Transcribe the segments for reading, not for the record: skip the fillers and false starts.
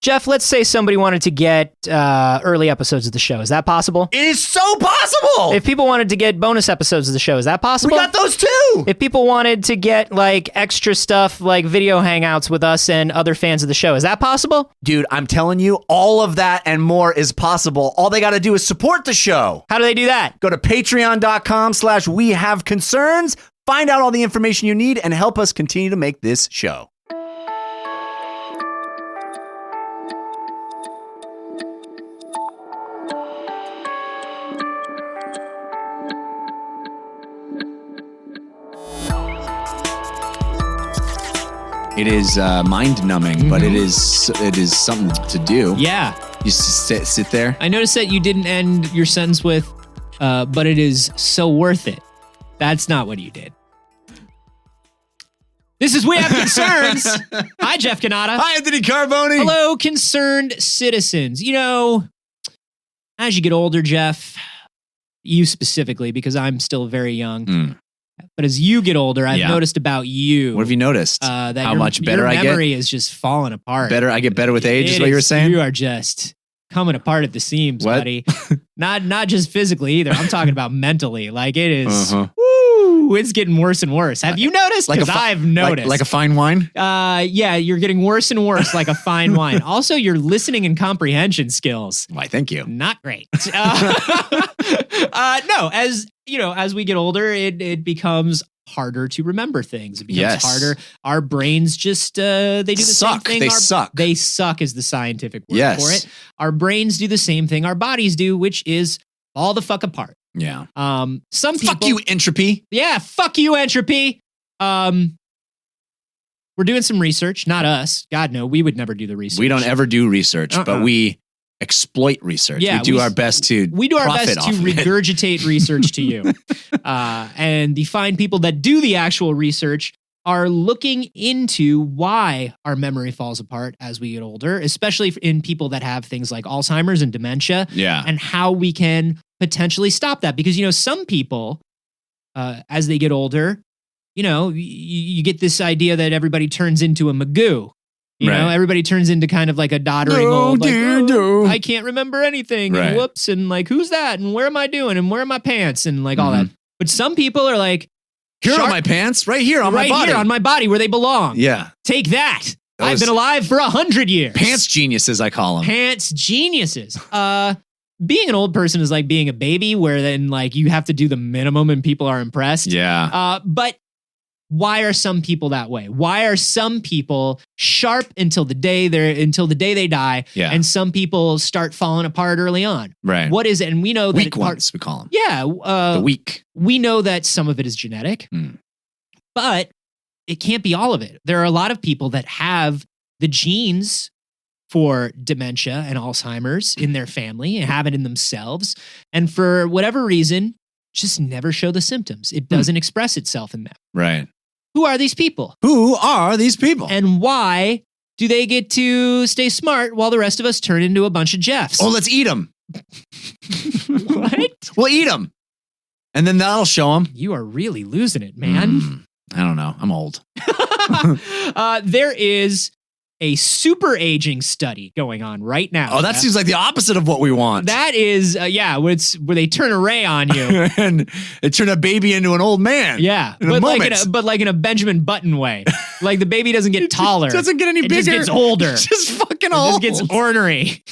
Jeff, let's say somebody wanted to get early episodes of the show. Is that possible? It is so possible. If people wanted to get bonus episodes of the show, is that possible? We got those too. If people wanted to get like extra stuff, like video hangouts with us and other fans of the show, is that possible? Dude, I'm telling you, all of that and more is possible. All they got to do is support the show. How do they do that? Go to patreon.com/wehaveconcerns, find out all the information you need, and help us continue to make this show. It is mind-numbing, but it is something to do. Yeah. You sit there. I noticed that you didn't end your sentence with, but it is so worth it. That's not what you did. This is We Have Concerns. Hi, Jeff Cannata. Hi, Anthony Carboni. Hello, concerned citizens. You know, as you get older, Jeff, you specifically, because I'm still very young, but as you get older, I've noticed about you. What have you noticed? That How much better I get? Your memory is just falling apart. I get better with age, is what you were saying? You are just coming apart at the seams, buddy. Not just physically either. I'm talking about mentally. Like it is, woo, it's getting worse and worse. Have you noticed? Because I've noticed. Like a fine wine? Yeah, you're getting worse and worse like a fine wine. Also, your listening and comprehension skills. Why, thank you. Not great. No, as you know, as we get older, it becomes harder to remember things. It becomes harder. Our brains just they do the same thing. They suck. They suck is the scientific word for it. Our brains do the same thing our bodies do, which is fall the fuck apart. Yeah. Some people. Fuck you, entropy. Yeah. Fuck you, entropy. We're doing some research. Not us. God, no. We would never do the research. We don't ever do research, but we exploit research. Yeah, we do our best to regurgitate research to you. And the fine people that do the actual research are looking into why our memory falls apart as we get older, especially in people that have things like Alzheimer's and dementia. Yeah. And how we can potentially stop that. Because, you know, some people, as they get older, you know, you get this idea that everybody turns into a Magoo. You know, everybody turns into kind of like a doddering old, like, I can't remember anything, and whoops, and like, who's that, and where am I doing, and where are my pants, and like all that. But some people are like, here are my pants, right here on my body. Right here on my body where they belong. Yeah. Take that. I've been alive for 100 years. Pants geniuses, I call them. Pants geniuses. Being an old person is like being a baby where then like you have to do the minimum and people are impressed. Yeah. But why are some people that way? Why are some people sharp until the day they die, and some people start falling apart early on? Right. What is it? And we know that weak ones, we call them. Yeah. The weak. We know that some of it is genetic, but it can't be all of it. There are a lot of people that have the genes for dementia and Alzheimer's in their family and have it in themselves, and for whatever reason, just never show the symptoms. It doesn't express itself in them. Right. Who are these people? Who are these people? And why do they get to stay smart while the rest of us turn into a bunch of Jeffs? Oh, let's eat them. What? We'll eat them. And then that'll show them. You are really losing it, man. I don't know. I'm old. There is a super aging study going on right now. Oh, that seems like the opposite of what we want. That is, where they turn a ray on you. And it turned a baby into an old man. Yeah, but like in a Benjamin Button way. Like the baby doesn't get taller. It doesn't get any bigger. It just gets older. Just fucking old. It just gets ornery.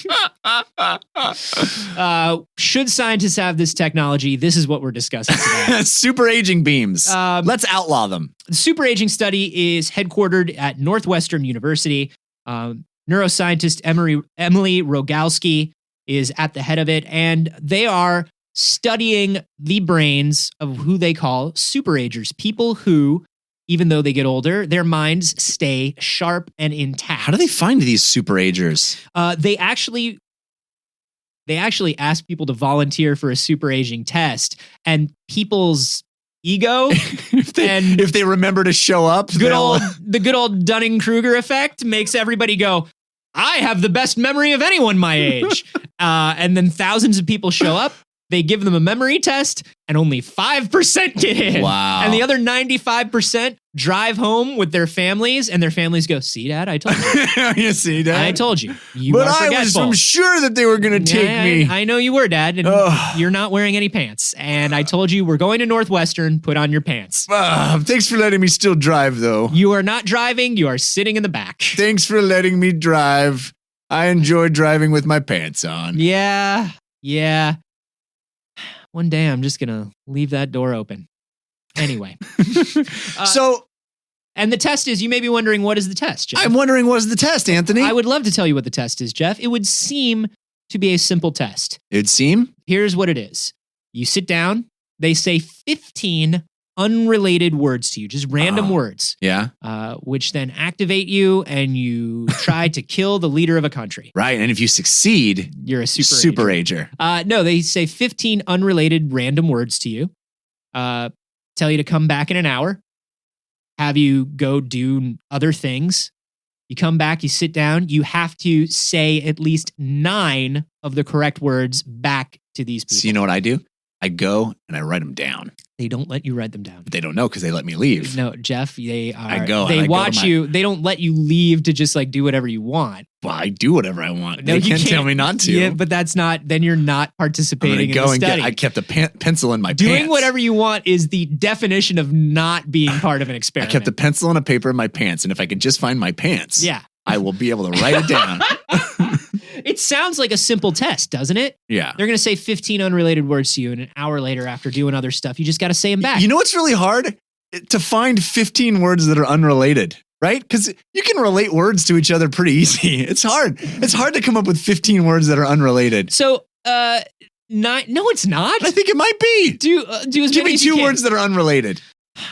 Should scientists have this technology? This is what we're discussing today. Super aging beams. Let's outlaw them. The super aging study is headquartered at Northwestern University. Neuroscientist Emily Rogalski is at the head of it, and they are studying the brains of who they call superagers, people who, even though they get older, their minds stay sharp and intact. How do they find these superagers? They actually ask people to volunteer for a super aging test, and people's ego if they remember to show up, the good old Dunning-Kruger effect makes everybody go, I have the best memory of anyone my age. And then thousands of people show up. They give them a memory test, and only 5% get in. Wow. And the other 95% drive home with their families, and their families go, "See, Dad, I told you. You see, Dad? I told you. You But are I forgetful." was sure that they were going to take me. I know you were, Dad, and Ugh. you're not wearing any pants. And I told you we're going to Northwestern. Put on your pants. Thanks for letting me still drive, though. You are not driving. You are sitting in the back. Thanks for letting me drive. I enjoy driving with my pants on. Yeah. One day I'm just gonna leave that door open. Anyway. And the test is, you may be wondering, what is the test, Jeff? I'm wondering, what is the test, Anthony? I would love to tell you what the test is, Jeff. It would seem to be a simple test. It'd seem? Here's what it is. You sit down, they say 15 unrelated words to you, just random words. Yeah. Which then activate you, and you try to kill the leader of a country. Right. And if you succeed, you're a superager. No, they say 15 unrelated random words to you. Tell you to come back in an hour. Have you go do other things. You come back, you sit down. You have to say at least 9 of the correct words back to these people. So you know what I do? I go and I write them down. They don't let you write them down. But they don't know because they let me leave. No, Jeff, they are. I go. They watch you. They don't let you leave to just like do whatever you want. Well, I do whatever I want. No, they can't tell me not to. Yeah, but that's not. Then you're not participating in the study. I kept a pencil in my Doing pants. whatever you want is the definition of not being part of an experiment. I kept a pencil and a paper in my pants, and if I could just find my pants, I will be able to write it down. It sounds like a simple test, doesn't it? Yeah. They're going to say 15 unrelated words to you, and an hour later, after doing other stuff, you just got to say them back. You know what's really hard? To find 15 words that are unrelated, right? Because you can relate words to each other pretty easy. It's hard. It's hard to come up with 15 words that are unrelated. So, no, it's not. I think it might be. Do as Give me 2 words that are unrelated.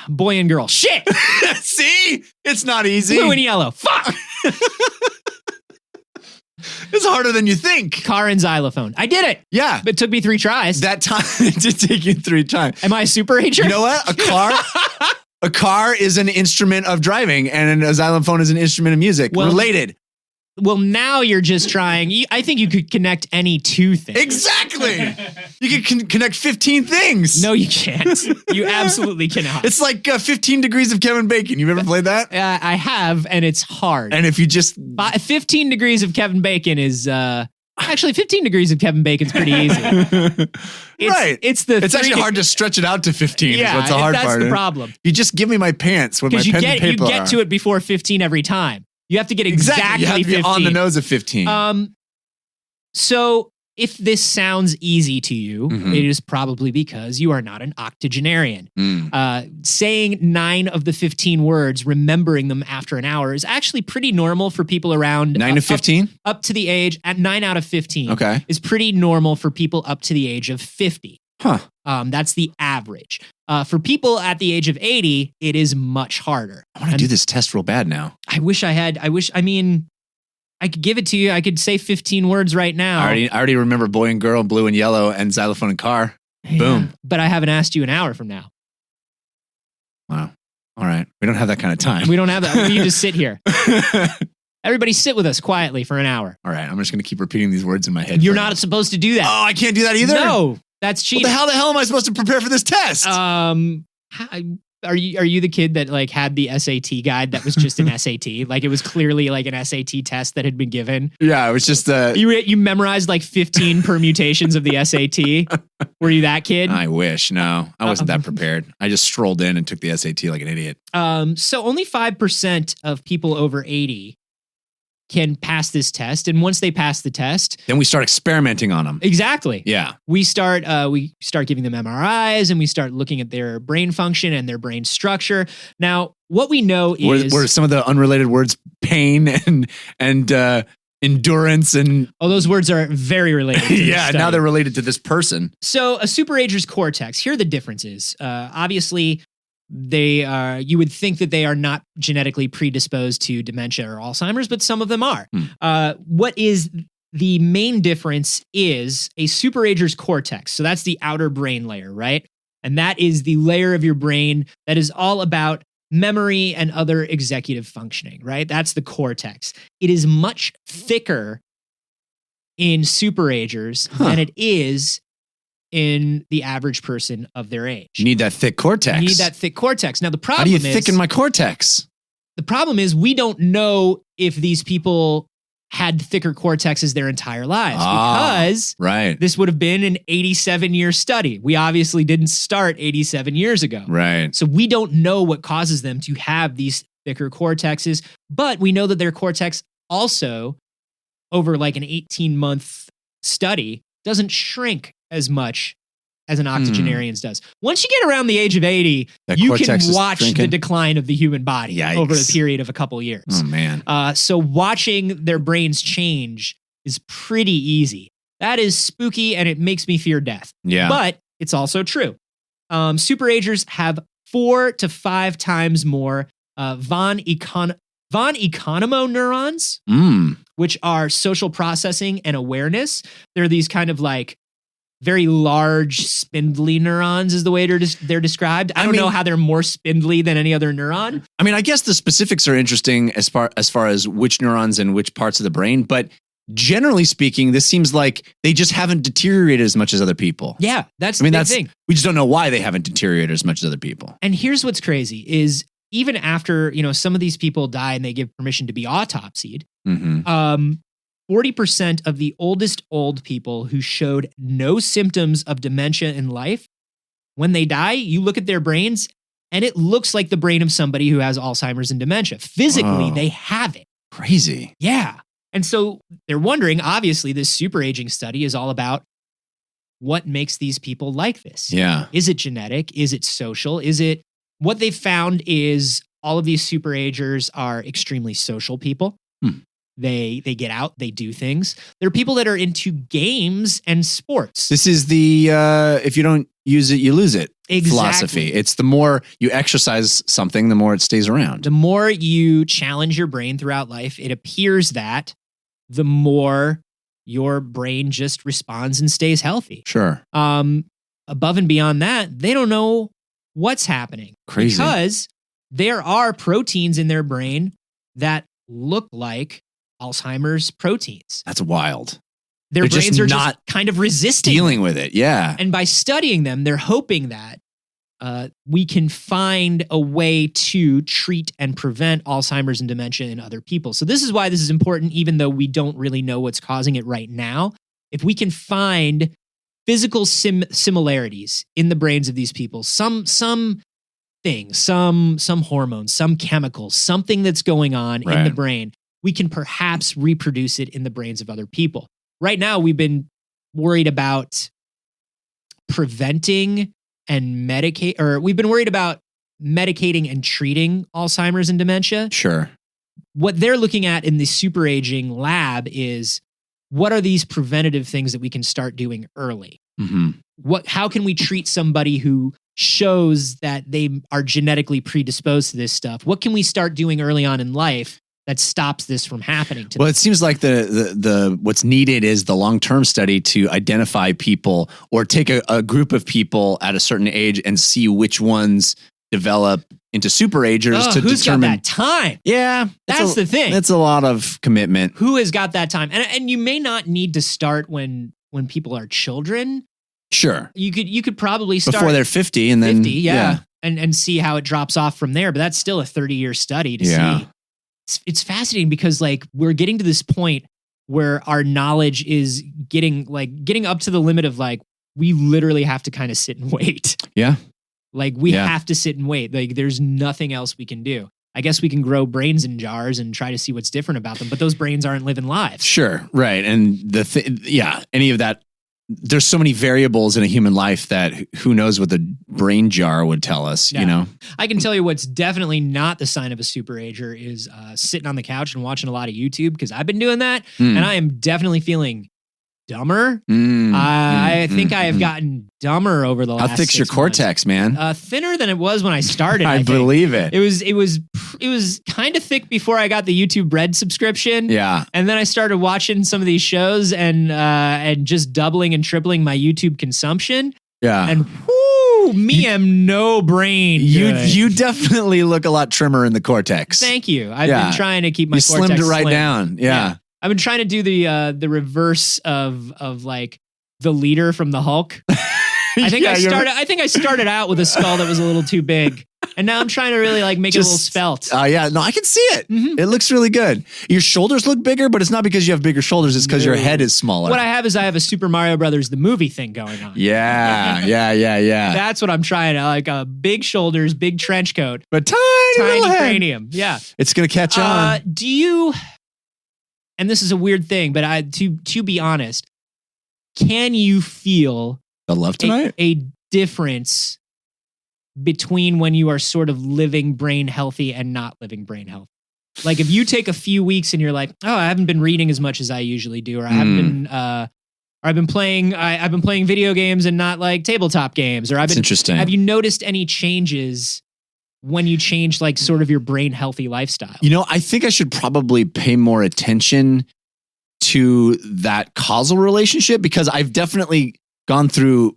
Boy and girl. Shit. See? It's not easy. Blue and yellow. Fuck. It's harder than you think. Car and xylophone. I did it. Yeah. It took me 3 tries. That time, it did take you 3 times. Am I a superager? You know what? A car is an instrument of driving, and a xylophone is an instrument of music. Related. Well, now you're just trying. I think you could connect any 2 things. Exactly. You could connect 15 things. No, you can't. You absolutely cannot. It's like 15 Degrees of Kevin Bacon. You've ever played that? I have, and it's hard. And if you just... 15 Degrees of Kevin Bacon is... Actually, 15 Degrees of Kevin Bacon's pretty easy. Right. It's actually hard to stretch it out to 15. Yeah, is what's the hard part. That's the problem. You just give me my pants with my pen and paper. You get to it before 15 every time. You have to get exactly You have to be 15. on the nose of 15. So if this sounds easy to you, it is probably because you are not an octogenarian. Saying 9 of the 15 words, remembering them after an hour, is actually pretty normal for people around 9 to 15? Up to the age at 9 out of 15. Okay. Is pretty normal for people up to the age of 50. Huh. That's the average. For people at the age of 80, it is much harder. I want to do this test real bad now. I could give it to you. I could say 15 words right now. I already remember boy and girl, blue and yellow, and xylophone and car. Yeah, boom. But I haven't asked you an hour from now. Wow. All right. We don't have that kind of time. We don't have that. We need to sit here. Everybody sit with us quietly for an hour. All right. I'm just going to keep repeating these words in my head. You're not supposed to do that. Oh, I can't do that either? No. That's cheating. How the hell am I supposed to prepare for this test? Are you the kid that like had the SAT guide that was just an SAT? Like it was clearly like an SAT test that had been given. Yeah, it was just you memorized like 15 permutations of the SAT. Were you that kid? I wish. No, I wasn't that prepared. I just strolled in and took the SAT like an idiot. So only 5% of people over 80 can pass this test, and once they pass the test, then we start experimenting on them. Exactly. Yeah. We start giving them MRIs, and we start looking at their brain function and their brain structure. Now, what we know is were some of the unrelated words pain and endurance and those words are very related. To yeah. Now they're related to this person. So a superager's cortex. Here are the differences. Obviously, you would think that they are not genetically predisposed to dementia or Alzheimer's, but some of them are. What is the main difference is a superager's cortex. So that's the outer brain layer, right? And that is the layer of your brain that is all about memory and other executive functioning, right? That's the cortex. It is much thicker in superagers than it is in the average person of their age. You need that thick cortex. You need that thick cortex. Now, the How problem do you is, thicken my cortex? the problem is we don't know if these people had thicker cortexes their entire lives because Right. this would have been an 87-year study. We obviously didn't start 87 years ago. Right. So we don't know what causes them to have these thicker cortexes, but we know that their cortex also, over like an 18-month study, doesn't shrink as much as an octogenarian's does. Once you get around the age of 80, That you cortex can is watch shrinking? the decline of the human body Yikes. over a period of a couple years. Oh, man. So watching their brains change is pretty easy. That is spooky and it makes me fear death. Yeah. But it's also true. Superagers have 4 to 5 times more von Economo neurons, which are social processing and awareness. They're these kind of like very large, spindly neurons is the way they're described. I don't know how they're more spindly than any other neuron. I mean, I guess the specifics are interesting as far as which neurons and which parts of the brain, but generally speaking, this seems like they just haven't deteriorated as much as other people. Yeah, that's the thing. We just don't know why they haven't deteriorated as much as other people. And here's what's crazy is even after, some of these people die and they give permission to be autopsied, 40% of the oldest old people who showed no symptoms of dementia in life, when they die, you look at their brains and it looks like the brain of somebody who has Alzheimer's and dementia. Physically, they have it. Crazy. Yeah. And so they're wondering, obviously, this super aging study is all about what makes these people like this. Yeah. Is it genetic? Is it social? What they've found is all of these superagers are extremely social people. They get out, they do things. They're people that are into games and sports. This is the if you don't use it, you lose it philosophy. It's the more you exercise something, the more it stays around. The more you challenge your brain throughout life, it appears that the more your brain just responds and stays healthy. Sure. Above and beyond that, they don't know what's happening. Crazy. Because there are proteins in their brain that look like Alzheimer's proteins. That's wild. Their They're brains just are not just kind of resisting dealing with it. Yeah. And by studying them, they're hoping that we can find a way to treat and prevent Alzheimer's and dementia in other people. So this is why this is important, even though we don't really know what's causing it right now. If we can find physical similarities in the brains of these people, some things, some hormones, some chemicals, something that's going on in the brain, we can perhaps reproduce it in the brains of other people. Right now, we've been worried about preventing and we've been worried about medicating and treating Alzheimer's and dementia. Sure. What they're looking at in the super aging lab is what are these preventative things that we can start doing early? How can we treat somebody who shows that they are genetically predisposed to this stuff? What can we start doing early on in life that stops this from happening to them? Well, it seems like the what's needed is the long-term study to identify people or take a group of people at a certain age and see which ones develop into superagers to who's determine. Got that time? Yeah. That's the thing. That's a lot of commitment. Who has got that time? And you may not need to start when people are children. Sure. You could probably start before they're 50 and then 50, yeah. And see how it drops off from there. But that's still a 30-year study to see. It's fascinating because like we're getting to this point where our knowledge is getting up to the limit of like we literally have to kind of sit and wait. Yeah. Like we have to sit and wait. Like there's nothing else we can do. I guess we can grow brains in jars and try to see what's different about them, but those brains aren't living lives. Sure. Right. And any of that. There's so many variables in a human life that who knows what the brain jar would tell us, you know? I can tell you what's definitely not the sign of a superager is sitting on the couch and watching a lot of YouTube because I've been doing that and I am definitely feeling dumber. I think I have gotten dumber over the last How thick's your cortex, man? Thinner than it was when I started. I believe it. It was kind of thick before I got the YouTube Red subscription. Yeah. And then I started watching some of these shows and just doubling and tripling my YouTube consumption. Yeah. And am no brain. You definitely look a lot trimmer in the cortex. Thank you. I've been trying to keep my cortex slimmed it right slim. down. Yeah. I've been trying to do the reverse of like the leader from the Hulk. I think Yeah, I think I started out with a skull that was a little too big. And now I'm trying to really like make it a little svelte. Yeah, no, I can see it. It looks really good. Your shoulders look bigger, but it's not because you have bigger shoulders. It's because your head is smaller. What I have is I have a Super Mario Brothers, the movie thing going on. Yeah. That's what I'm trying to like big shoulders, big trench coat, But tiny little head. cranium. Yeah. It's going to catch on. Do you, and this is a weird thing, but to be honest, can you feel The love tonight? a difference between when you are sort of living brain healthy and not living brain healthy? Like if you take a few weeks and you're like, oh, I haven't been reading as much as I usually do, or I haven't been, or I've been playing video games and not like tabletop games, or That's interesting. Have you noticed any changes when you change like sort of your brain healthy lifestyle? You know, I think I should probably pay more attention to that causal relationship, because I've definitely gone through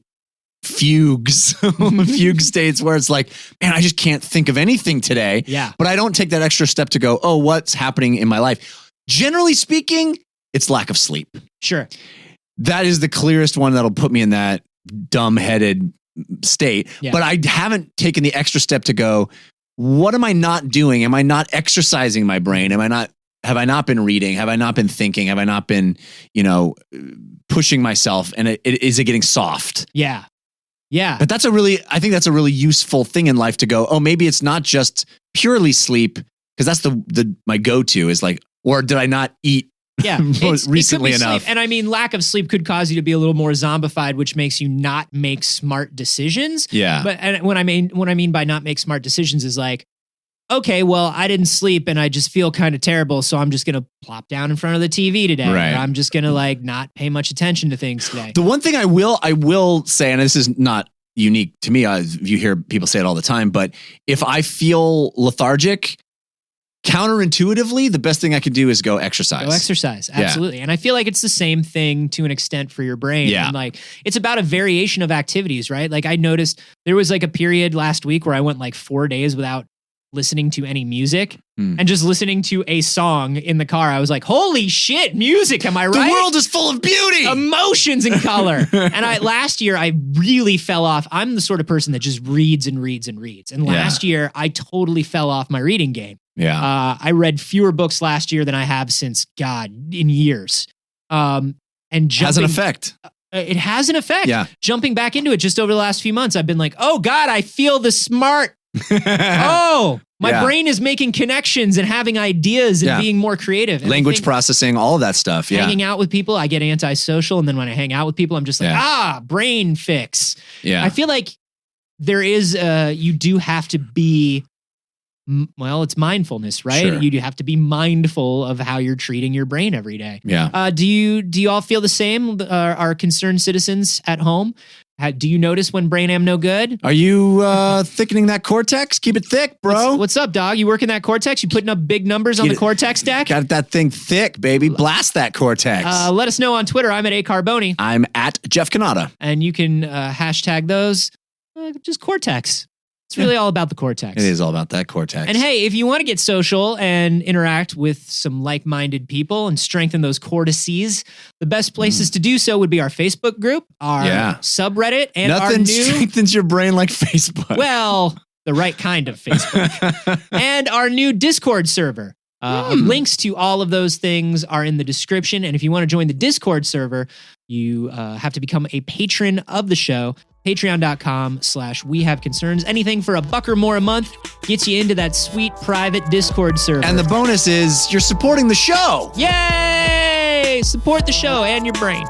fugue states where it's like, man, I just can't think of anything today. Yeah. But I don't take that extra step to go, oh, what's happening in my life? Generally speaking, it's lack of sleep. Sure. That is the clearest one that'll put me in that dumb-headed state. Yeah. But I haven't taken the extra step to go, what am I not doing? Am I not exercising my brain? Have I not been reading? Have I not been thinking? Have I not been, pushing myself? And is it getting soft? Yeah. Yeah. But I think that's a really useful thing in life to go, oh, maybe it's not just purely sleep, because that's my go-to is like, or did I not eat recently enough? Sleep. And I mean, lack of sleep could cause you to be a little more zombified, which makes you not make smart decisions. Yeah. But what I mean by not make smart decisions is like, okay, well, I didn't sleep and I just feel kind of terrible, so I'm just going to plop down in front of the TV today. Right. Or I'm just going to like not pay much attention to things today. The one thing I will say, and this is not unique to me, you hear people say it all the time, but if I feel lethargic, counterintuitively, the best thing I could do is go exercise. Go exercise, absolutely. Yeah. And I feel like it's the same thing to an extent for your brain. Yeah. And like it's about a variation of activities, right? Like I noticed there was like a period last week where I went like 4 days without listening to any music and just listening to a song in the car. I was like, holy shit, music, am I right? The world is full of beauty. Emotions and color. And last year I really fell off. I'm the sort of person that just reads and reads and reads. And last year I totally fell off my reading game. Yeah. I read fewer books last year than I have since in years. And has an effect. It has an effect. Yeah. Jumping back into it just over the last few months, I've been like, oh God, I feel the smart. My brain is making connections and having ideas and being more creative. And language processing, all of that stuff. Yeah. Hanging out with people, I get antisocial. And then when I hang out with people, I'm just like, brain fix. Yeah. I feel like there is, you do have to be, well, it's mindfulness, right? Sure. You do have to be mindful of how you're treating your brain every day. Yeah. Do you all feel the same? Our concerned citizens at home? Do you notice when brain am no good? Are you thickening that cortex? Keep it thick, bro. What's up, dog? You working that cortex? You putting up big numbers on the cortex deck? Got that thing thick, baby. Blast that cortex. Let us know on Twitter. I'm at @Carboni. I'm at Jeff Canada. And you can hashtag those just cortex. It's really all about the cortex. It is all about that cortex. And hey, if you want to get social and interact with some like-minded people and strengthen those cortices, the best places to do so would be our Facebook group, our subreddit, and nothing strengthens your brain like Facebook. Well, the right kind of Facebook. And our new Discord server. Links to all of those things are in the description. And if you want to join the Discord server, you have to become a patron of the show. Patreon.com/WeHaveConcerns. Anything for $1 or more a month gets you into that sweet private Discord server. And the bonus is you're supporting the show. Yay! Support the show and your brain.